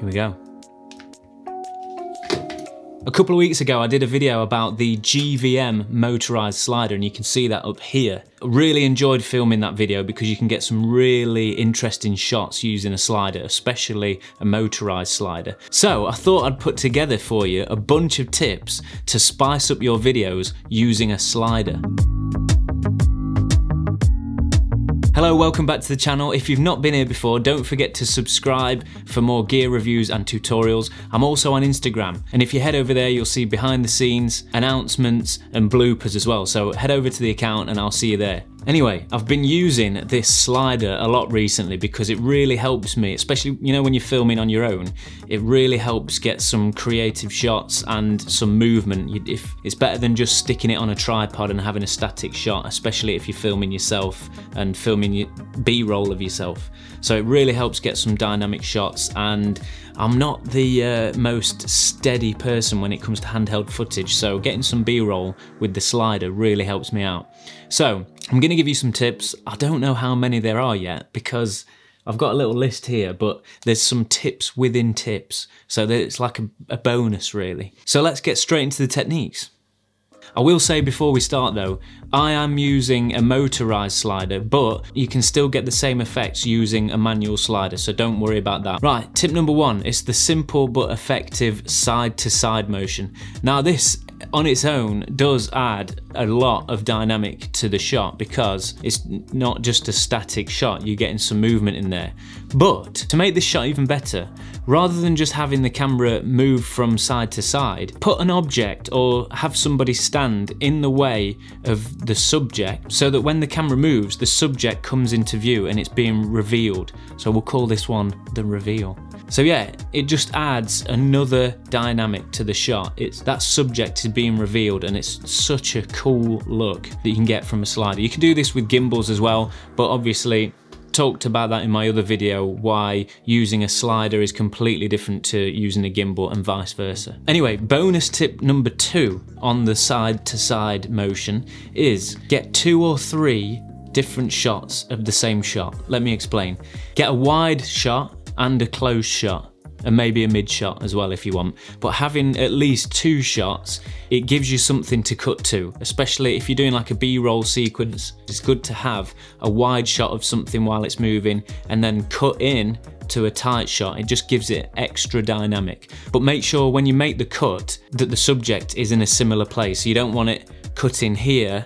Here we go. A couple of weeks ago I did a video about the GVM motorised slider, and you can see that up here. I really enjoyed filming that video because you can get some really interesting shots using a slider, especially a motorised slider. So I thought I'd put together for you a bunch of tips to spice up your videos using a slider. Hello, welcome back to the channel. If you've not been here before, don't forget to subscribe for more gear reviews and tutorials. I'm also on Instagram, and if you head over there, you'll see behind the scenes, announcements and bloopers as well. So head over to the account and I'll see you there. Anyway, I've been using this slider a lot recently because it really helps me, especially, you know, when you're filming on your own, it really helps get some creative shots and some movement. If it's better than just sticking it on a tripod and having a static shot, especially if you're filming yourself and filming your B-roll of yourself. So it really helps get some dynamic shots, and I'm not the most steady person when it comes to handheld footage, so getting some B-roll with the slider really helps me out. So I'm going to give you some tips. I don't know how many there are yet because I've got a little list here, but there's some tips within tips, so it's like a bonus really. So let's get straight into the techniques. I will say before we start though, I am using a motorised slider, but you can still get the same effects using a manual slider, so don't worry about that. Right, tip number one, it's the simple but effective side-to-side motion. Now this on its own does add a lot of dynamic to the shot because it's not just a static shot, you're getting some movement in there. But to make this shot even better, rather than just having the camera move from side to side, put an object or have somebody stand in the way of the subject so that when the camera moves, the subject comes into view and it's being revealed. So we'll call this one the reveal. So yeah, it just adds another dynamic to the shot. That subject is being revealed, and it's such a cool look that you can get from a slider. You can do this with gimbals as well, but obviously talked about that in my other video, why using a slider is completely different to using a gimbal and vice versa. Anyway, bonus tip number 2 on the side-to-side motion is get 2 or 3 different shots of the same shot. Let me explain. Get a wide shot and a close shot, and maybe a mid shot as well if you want. But having at least 2 shots, it gives you something to cut to, especially if you're doing like a B-roll sequence. It's good to have a wide shot of something while it's moving and then cut in to a tight shot. It just gives it extra dynamic. But make sure when you make the cut that the subject is in a similar place. So you don't want it cutting here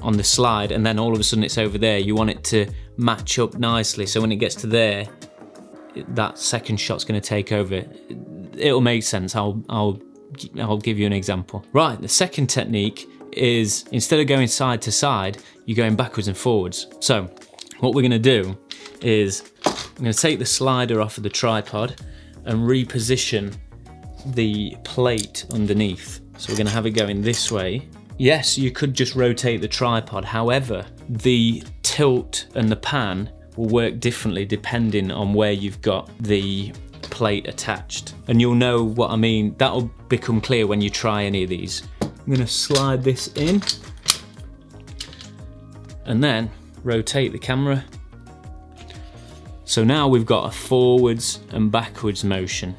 on the slide and then all of a sudden it's over there. You want it to match up nicely, so when it gets to there, that second shot's going to take over. It'll make sense. I'll give you an example. Right, the second technique is instead of going side to side, you're going backwards and forwards. So what we're going to do is I'm going to take the slider off of the tripod and reposition the plate underneath. So we're going to have it going this way. Yes, you could just rotate the tripod. However, the tilt and the pan will work differently depending on where you've got the plate attached. And you'll know what I mean. That'll become clear when you try any of these. I'm gonna slide this in and then rotate the camera. So now we've got a forwards and backwards motion.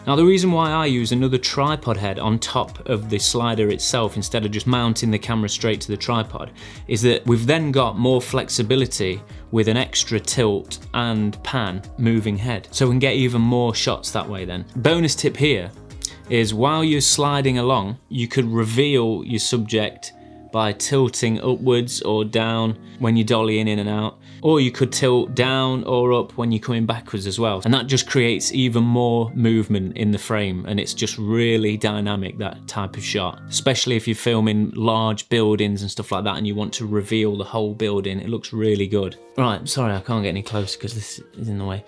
Now the reason why I use another tripod head on top of the slider itself instead of just mounting the camera straight to the tripod is that we've then got more flexibility with an extra tilt and pan moving head. So we can get even more shots that way then. Bonus tip here is while you're sliding along, you could reveal your subject by tilting upwards or down when you're dollying in and out, or you could tilt down or up when you're coming backwards as well, and that just creates even more movement in the frame, and it's just really dynamic, that type of shot, especially if you're filming large buildings and stuff like that and you want to reveal the whole building. It looks really good. Right, sorry I can't get any closer because this is in the way.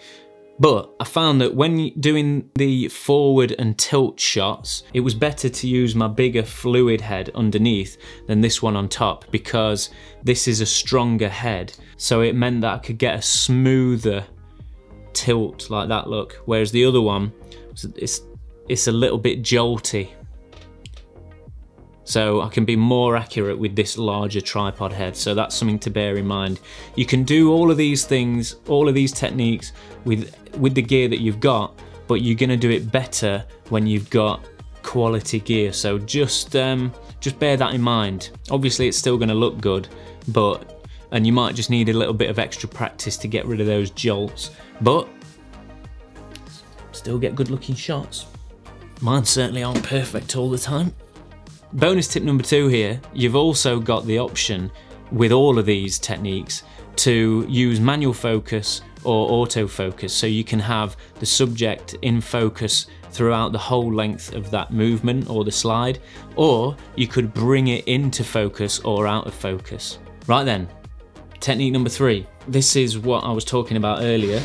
But I found that when doing the forward and tilt shots, it was better to use my bigger fluid head underneath than this one on top, because this is a stronger head. So it meant that I could get a smoother tilt like that look, whereas the other one, it's a little bit jolty. So I can be more accurate with this larger tripod head, so that's something to bear in mind. You can do all of these things, all of these techniques with the gear that you've got, but you're gonna do it better when you've got quality gear. So just bear that in mind. Obviously it's still gonna look good, and you might just need a little bit of extra practice to get rid of those jolts, but still get good looking shots. Mine certainly aren't perfect all the time. Bonus tip number 2 here, you've also got the option with all of these techniques to use manual focus or autofocus, so you can have the subject in focus throughout the whole length of that movement or the slide, or you could bring it into focus or out of focus. Right then, technique number 3. This is what I was talking about earlier,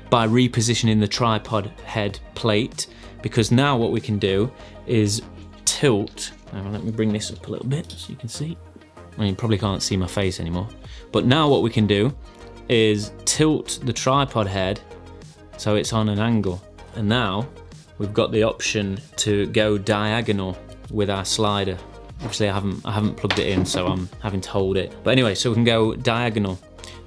by repositioning the tripod head plate, because now what we can do is tilt. Now let me bring this up a little bit so you can see. Well, you probably can't see my face anymore, but now what we can do is tilt the tripod head so it's on an angle, and now we've got the option to go diagonal with our slider. Obviously I haven't plugged it in, so I'm having to hold it, but anyway, so we can go diagonal.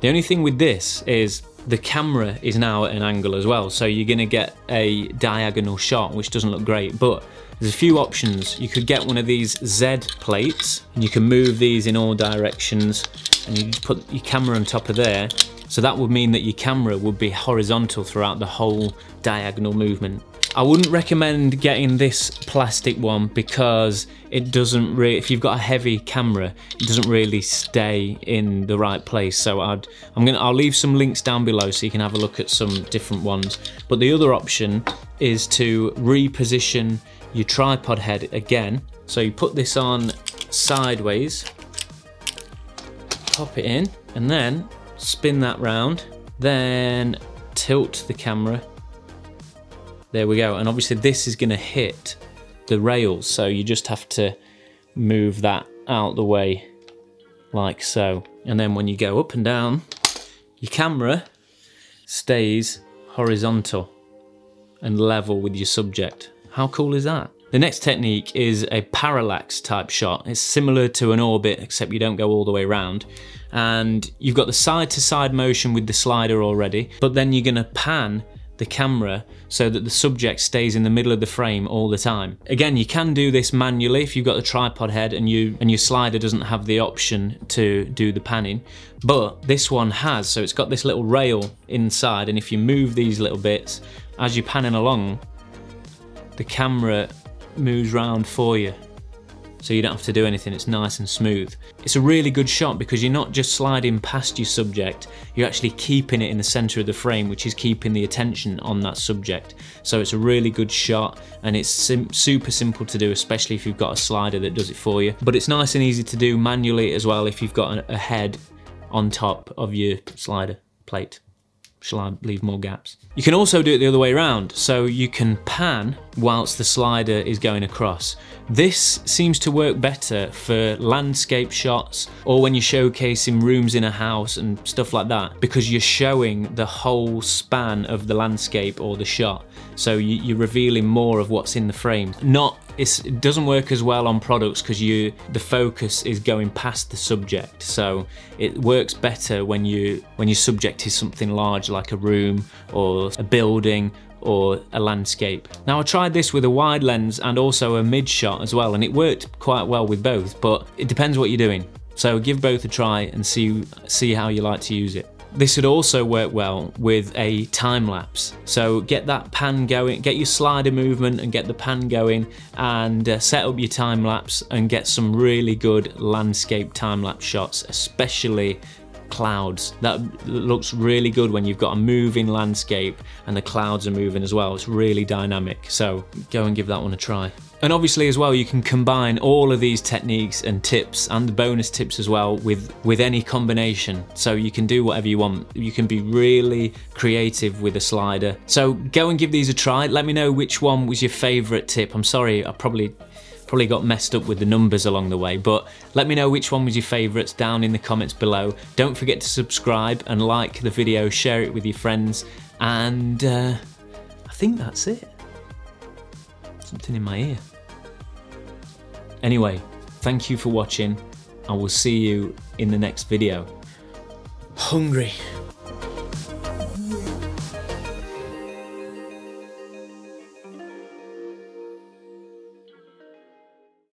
The only thing with this is the camera is now at an angle as well, so you're gonna get a diagonal shot, which doesn't look great, but there's a few options. You could get one of these Z plates, and you can move these in all directions, and you just put your camera on top of there, so that would mean that your camera would be horizontal throughout the whole diagonal movement. I wouldn't recommend getting this plastic one because it doesn't really, if you've got a heavy camera, it doesn't really stay in the right place. So I'll leave some links down below so you can have a look at some different ones. But the other option is to reposition your tripod head again. So you put this on sideways, pop it in, and then spin that round, then tilt the camera. There we go, and obviously this is gonna hit the rails, so you just have to move that out the way like so. And then when you go up and down, your camera stays horizontal and level with your subject. How cool is that? The next technique is a parallax type shot. It's similar to an orbit, except you don't go all the way around. And you've got the side to side motion with the slider already, but then you're gonna pan the camera so that the subject stays in the middle of the frame all the time. Again, you can do this manually if you've got the tripod head and your slider doesn't have the option to do the panning, but this one has, so it's got this little rail inside, and if you move these little bits as you're panning along, the camera moves round for you, so you don't have to do anything. It's nice and smooth. It's a really good shot because you're not just sliding past your subject, you're actually keeping it in the center of the frame, which is keeping the attention on that subject. So it's a really good shot, and it's super simple to do, especially if you've got a slider that does it for you. But it's nice and easy to do manually as well if you've got a head on top of your slider plate. Shall I leave more gaps? You can also do it the other way around, so you can pan whilst the slider is going across. This seems to work better for landscape shots or when you're showcasing rooms in a house and stuff like that, because you're showing the whole span of the landscape or the shot. So you're revealing more of what's in the frame. It doesn't work as well on products because the focus is going past the subject. So it works better when your subject is something large like a room or a building or a landscape. Now I tried this with a wide lens and also a mid shot as well, and it worked quite well with both, but it depends what you're doing. So give both a try and see how you like to use it. This would also work well with a time lapse. So get that pan going, get your slider movement and get the pan going, and set up your time lapse and get some really good landscape time lapse shots, especially clouds. That looks really good when you've got a moving landscape and the clouds are moving as well. It's really dynamic. So go and give that one a try. And obviously as well, you can combine all of these techniques and tips and the bonus tips as well with any combination. So you can do whatever you want. You can be really creative with a slider. So go and give these a try. Let me know which one was your favorite tip. I'm sorry, I probably got messed up with the numbers along the way, but let me know which one was your favorites down in the comments below. Don't forget to subscribe and like the video, share it with your friends, and I think that's it. Something in my ear. Anyway, thank you for watching. I will see you in the next video. Hungry.